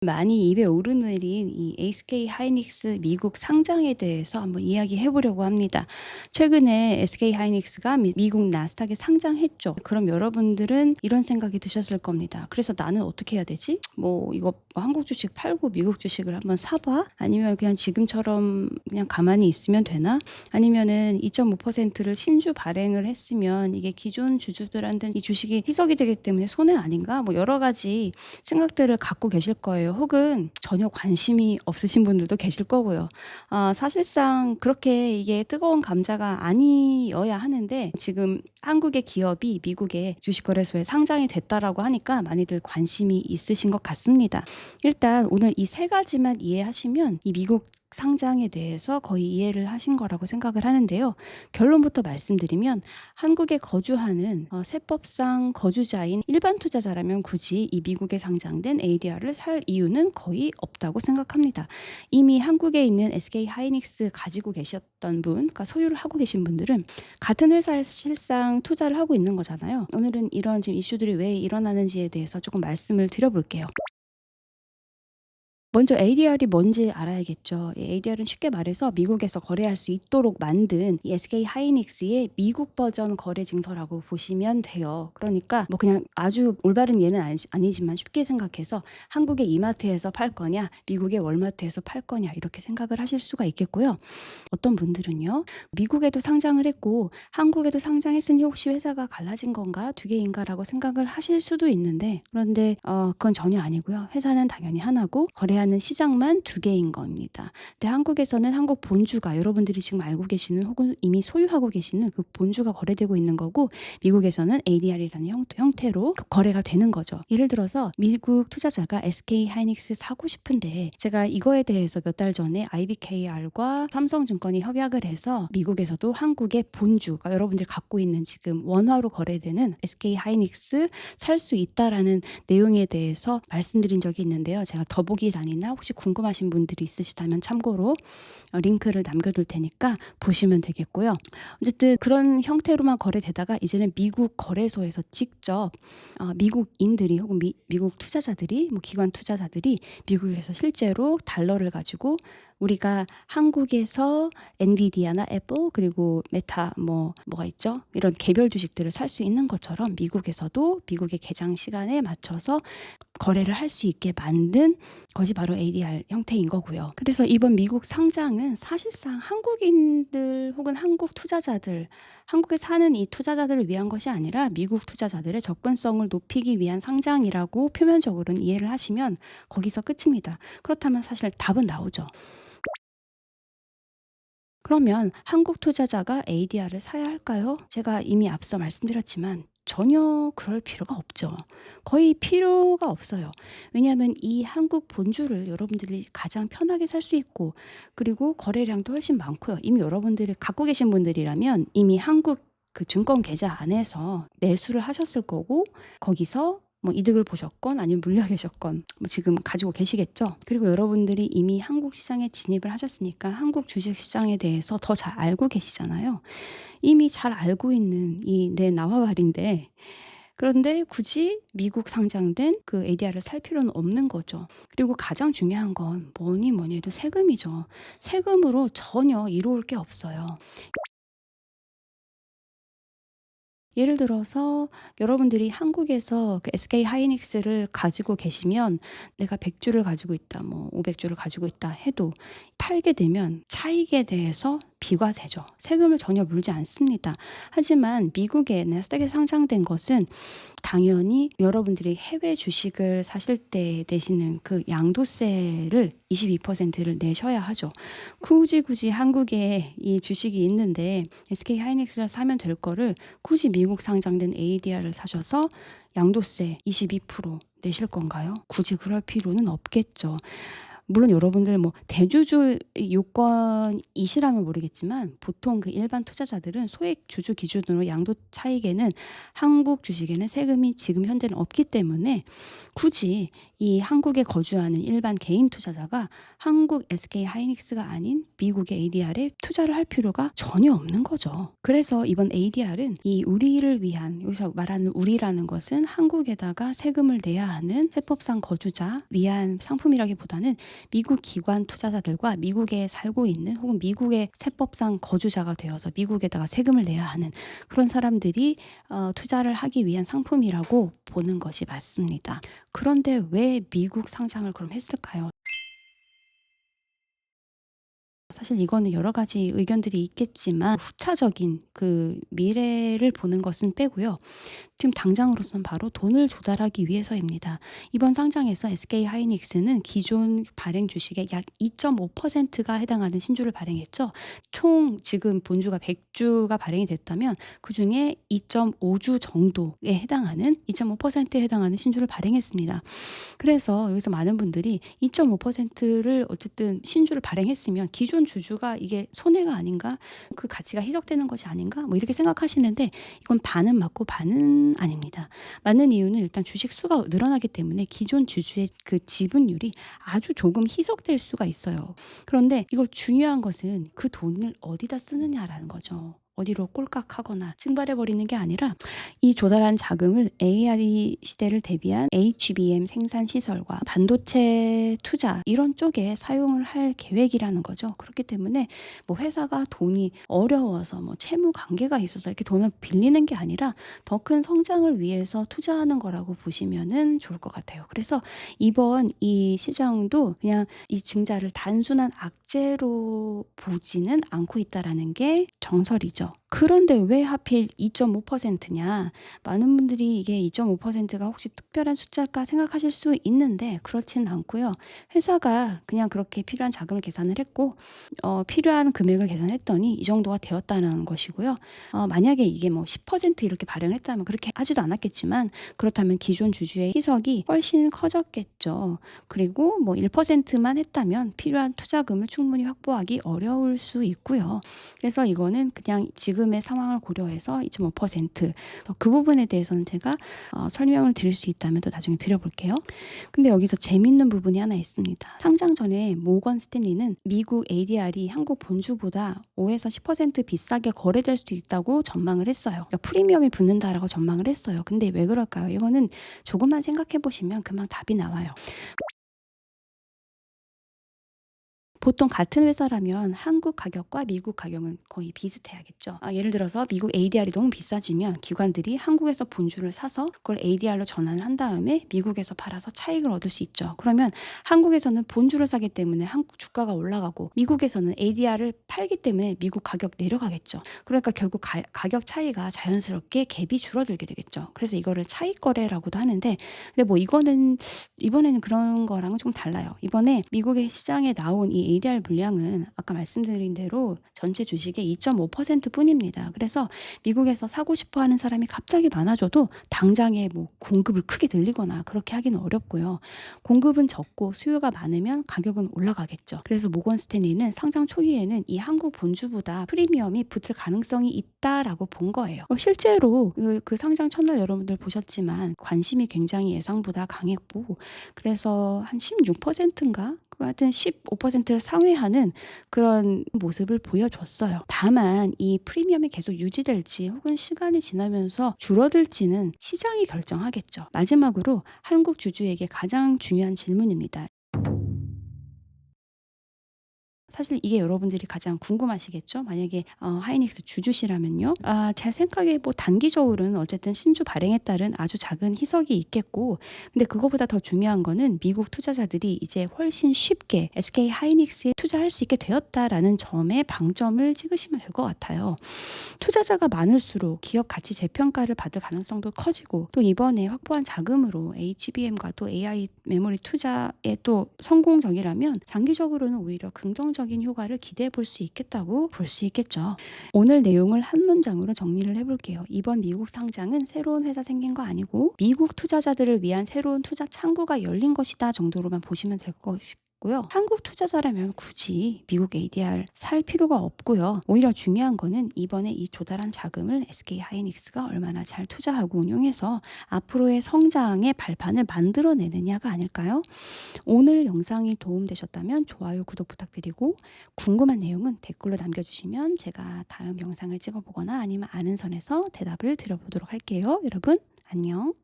많이 입에 오르내린 이 SK 하이닉스 미국 상장에 대해서 한번 이야기해 보려고 합니다. 최근에 SK 하이닉스가 미국 나스닥에 상장했죠. 그럼 여러분들은 이런 생각이 드셨을 겁니다. 그래서 나는 어떻게 해야 되지? 뭐 이거 한국 주식 팔고 미국 주식을 한번 사봐? 아니면 그냥 지금처럼 그냥 가만히 있으면 되나? 아니면은 2.5%를 신주 발행을 했으면 이게 기존 주주들한테는 이 주식이 희석이 되기 때문에 손해 아닌가? 뭐 여러 가지 생각들을 갖고 계실 거예요. 혹은 전혀 관심이 없으신 분들도 계실 거고요. 사실상 그렇게 이게 뜨거운 감자가 아니어야 하는데 지금 한국의 기업이 미국의 주식거래소에 상장이 됐다라고 하니까 많이들 관심이 있으신 것 같습니다. 일단 오늘 이 세 가지만 이해하시면 이 미국 상장에 대해서 거의 이해를 하신 거라고 생각을 하는데요. 결론부터 말씀드리면 한국에 거주하는 세법상 거주자인 일반 투자자라면 굳이 이 미국에 상장된 ADR을 살 이유는 거의 없다고 생각합니다. 이미 한국에 있는 SK 하이닉스 가지고 계셨던 분, 그러니까 소유를 하고 계신 분들은 같은 회사에 실상 투자를 하고 있는 거잖아요. 오늘은 이런 지금 이슈들이 왜 일어나는지에 대해서 조금 말씀을 드려볼게요. 먼저 ADR이 뭔지 알아야겠죠. ADR은 쉽게 말해서 미국에서 거래할 수 있도록 만든 이 SK 하이닉스의 미국 버전 거래 증서라고 보시면 돼요. 그러니까 뭐 그냥 아주 올바른 예는 아니지만 쉽게 생각해서 한국의 이마트에서 팔 거냐, 미국의 월마트에서 팔 거냐 이렇게 생각을 하실 수가 있겠고요. 어떤 분들은요, 미국에도 상장을 했고 한국에도 상장했으니 혹시 회사가 갈라진 건가, 두 개인가라고 생각을 하실 수도 있는데, 그런데 그건 전혀 아니고요. 회사는 당연히 하나고 거래하는 시장만 두 개인 겁니다. 근데 한국에서는 한국 본주가 여러분들이 지금 알고 계시는 혹은 이미 소유하고 계시는 그 본주가 거래되고 있는 거고, 미국에서는 ADR이라는 형태로 거래가 되는 거죠. 예를 들어서 미국 투자자가 SK 하이닉스 사고 싶은데, 제가 이거에 대해서 몇 달 전에 IBKR과 삼성증권이 협약을 해서 미국에서도 한국의 본주가 여러분들이 갖고 있는 지금 원화로 거래되는 SK 하이닉스 살 수 있다라는 내용에 대해서 말씀드린 적이 있는데요. 제가 더보기란이나 혹시 궁금하신 분들이 있으시다면 참고로 링크를 남겨둘 테니까 보시면 되겠고요. 어쨌든 그런 형태로만 거래되다가 이제는 미국 거래소에서 직접 미국인들이 혹은 미국 투자자들이, 뭐 기관 투자자들이 미국에서 실제로 달러를 가지고 우리가 한국에서 엔비디아나 애플 그리고 메타 뭐가 있죠? 이런 개별 주식들을 살 수 있는 것처럼 미국에서도 미국의 개장 시간에 맞춰서 거래를 할 수 있게 만든 것이 바로 ADR 형태인 거고요. 그래서 이번 미국 상장은 사실상 한국인들 혹은 한국 투자자들, 한국에 사는 이 투자자들을 위한 것이 아니라 미국 투자자들의 접근성을 높이기 위한 상장이라고 표면적으로는 이해를 하시면 거기서 끝입니다. 그렇다면 사실 답은 나오죠. 그러면 한국 투자자가 ADR을 사야 할까요? 제가 이미 앞서 말씀드렸지만 전혀 그럴 필요가 없죠. 거의 필요가 없어요. 왜냐하면 이 한국 본주를 여러분들이 가장 편하게 살 수 있고, 그리고 거래량도 훨씬 많고요. 이미 여러분들이 갖고 계신 분들이라면 이미 한국 그 증권 계좌 안에서 매수를 하셨을 거고, 거기서 뭐 이득을 보셨건 아니면 물려 계셨건 뭐 지금 가지고 계시겠죠. 그리고 여러분들이 이미 한국 시장에 진입을 하셨으니까 한국 주식 시장에 대해서 더 잘 알고 계시잖아요. 이미 잘 알고 있는 이 내 나와 말인데, 그런데 굳이 미국 상장된 그 ADR을 살 필요는 없는 거죠. 그리고 가장 중요한 건 뭐니 뭐니 해도 세금이죠. 세금으로 전혀 이로울 게 없어요. 예를 들어서 여러분들이 한국에서 그 SK 하이닉스를 가지고 계시면, 내가 100주를 가지고 있다, 뭐 500주를 가지고 있다 해도 팔게 되면 차익에 대해서 비과세죠. 세금을 전혀 물지 않습니다. 하지만 미국의 나스닥에 상장된 것은 당연히 여러분들이 해외 주식을 사실 때 내시는 그 양도세를 22%를 내셔야 하죠. 굳이 한국에 이 주식이 있는데 SK 하이닉스를 사면 될 거를 굳이 미국 상장된 ADR을 사셔서 양도세 22% 내실 건가요? 굳이 그럴 필요는 없겠죠. 물론 여러분들 뭐 대주주 요건이시라면 모르겠지만 보통 그 일반 투자자들은 소액 주주 기준으로 양도 차익에는 한국 주식에는 세금이 지금 현재는 없기 때문에 굳이 이 한국에 거주하는 일반 개인 투자자가 한국 SK 하이닉스가 아닌 미국의 ADR에 투자를 할 필요가 전혀 없는 거죠. 그래서 이번 ADR은 이 우리를 위한, 여기서 말하는 우리라는 것은 한국에다가 세금을 내야 하는 세법상 거주자 위한 상품이라기보다는 미국 기관 투자자들과 미국에 살고 있는 혹은 미국의 세법상 거주자가 되어서 미국에다가 세금을 내야 하는 그런 사람들이 투자를 하기 위한 상품이라고 보는 것이 맞습니다. 그런데 왜 미국 상장을 그럼 했을까요? 사실 이거는 여러 가지 의견들이 있겠지만 후차적인 그 미래를 보는 것은 빼고요. 지금 당장으로서는 바로 돈을 조달하기 위해서입니다. 이번 상장에서 SK 하이닉스는 기존 발행 주식의 약 2.5%가 해당하는 신주를 발행했죠. 총 지금 본주가 100주가 발행이 됐다면 그중에 2.5주 정도에 해당하는 2.5%에 해당하는 신주를 발행했습니다. 그래서 여기서 많은 분들이 2.5%를 어쨌든 신주를 발행했으면 기존 주주가 이게 손해가 아닌가? 그 가치가 희석되는 것이 아닌가? 뭐 이렇게 생각하시는데 이건 반은 맞고 반은 아닙니다. 맞는 이유는 일단 주식 수가 늘어나기 때문에 기존 주주의 그 지분율이 아주 조금 희석될 수가 있어요. 그런데 이걸 중요한 것은 그 돈을 어디다 쓰느냐라는 거죠. 어디로 꼴깍하거나 증발해버리는 게 아니라 이 조달한 자금을 AI 시대를 대비한 HBM 생산 시설과 반도체 투자 이런 쪽에 사용을 할 계획이라는 거죠. 그렇기 때문에 뭐 회사가 돈이 어려워서 뭐 채무 관계가 있어서 이렇게 돈을 빌리는 게 아니라 더 큰 성장을 위해서 투자하는 거라고 보시면은 좋을 것 같아요. 그래서 이번 이 시장도 그냥 이 증자를 단순한 악재로 보지는 않고 있다라는 게 정설이죠. 그런데 왜 하필 2.5%냐? 많은 분들이 이게 2.5%가 혹시 특별한 숫자일까 생각하실 수 있는데 그렇지는 않고요. 회사가 그냥 그렇게 필요한 자금을 계산을 했고 필요한 금액을 계산했더니 이 정도가 되었다는 것이고요. 만약에 이게 뭐 10% 이렇게 발행을 했다면 그렇게 하지도 않았겠지만 그렇다면 기존 주주의 희석이 훨씬 커졌겠죠. 그리고 뭐 1%만 했다면 필요한 투자금을 충분히 확보하기 어려울 수 있고요. 그래서 이거는 그냥 지금의 상황을 고려해서 2.5%그 부분에 대해서는 제가 설명을 드릴 수 있다면 또 나중에 드려볼게요. 근데 여기서 재밌는 부분이 하나 있습니다. 상장 전에 모건 스탠리는 미국 ADR이 한국 본주보다 5에서 10% 비싸게 거래될 수도 있다고 전망을 했어요. 그러니까 프리미엄이 붙는다라고 전망을 했어요. 근데 왜 그럴까요? 이거는 조금만 생각해 보시면 금방 답이 나와요. 보통 같은 회사라면 한국 가격과 미국 가격은 거의 비슷해야겠죠. 예를 들어서 미국 ADR이 너무 비싸지면 기관들이 한국에서 본주를 사서 그걸 ADR로 전환을 한 다음에 미국에서 팔아서 차익을 얻을 수 있죠. 그러면 한국에서는 본주를 사기 때문에 한국 주가가 올라가고 미국에서는 ADR을 팔기 때문에 미국 가격 내려가겠죠. 그러니까 결국 가격 차이가 자연스럽게 갭이 줄어들게 되겠죠. 그래서 이거를 차익 거래라고도 하는데 근데 뭐 이번에는 그런 거랑은 좀 달라요. 이번에 미국의 시장에 나온 이 ADR 물량은 아까 말씀드린 대로 전체 주식의 2.5% 뿐입니다. 그래서 미국에서 사고 싶어 하는 사람이 갑자기 많아져도 당장에 뭐 공급을 크게 늘리거나 그렇게 하기는 어렵고요. 공급은 적고 수요가 많으면 가격은 올라가겠죠. 그래서 모건 스탠리는 상장 초기에는 이 한국 본주보다 프리미엄이 붙을 가능성이 있다라고 본 거예요. 실제로 그 상장 첫날 여러분들 보셨지만 관심이 굉장히 예상보다 강했고 그래서 한 16%인가? 하여튼 15%를 상회하는 그런 모습을 보여줬어요. 다만 이 프리미엄이 계속 유지될지 혹은 시간이 지나면서 줄어들지는 시장이 결정하겠죠. 마지막으로 한국 주주에게 가장 중요한 질문입니다. 사실 이게 여러분들이 가장 궁금하시겠죠? 만약에 하이닉스 주주시라면요. 제 생각에 뭐 단기적으로는 어쨌든 신주 발행에 따른 아주 작은 희석이 있겠고 근데 그거보다 더 중요한 거는 미국 투자자들이 이제 훨씬 쉽게 SK 하이닉스에 투자할 수 있게 되었다라는 점에 방점을 찍으시면 될 것 같아요. 투자자가 많을수록 기업 가치 재평가를 받을 가능성도 커지고 또 이번에 확보한 자금으로 HBM과 또 AI 메모리 투자에 또 성공적이라면 장기적으로는 오히려 긍정적인 효과를 기대해 볼 수 있겠다고 볼 수 있겠죠. 오늘 내용을 한 문장으로 정리를 해볼게요. 이번 미국 상장은 새로운 회사 생긴 거 아니고 미국 투자자들을 위한 새로운 투자 창구가 열린 것이다 정도로만 보시면 될 같고요. 한국 투자자라면 굳이 미국 ADR 살 필요가 없고요. 오히려 중요한 거는 이번에 이 조달한 자금을 SK하이닉스가 얼마나 잘 투자하고 운용해서 앞으로의 성장의 발판을 만들어내느냐가 아닐까요? 오늘 영상이 도움되셨다면 좋아요, 구독 부탁드리고 궁금한 내용은 댓글로 남겨주시면 제가 다음 영상을 찍어보거나 아니면 아는 선에서 대답을 드려보도록 할게요. 여러분 안녕.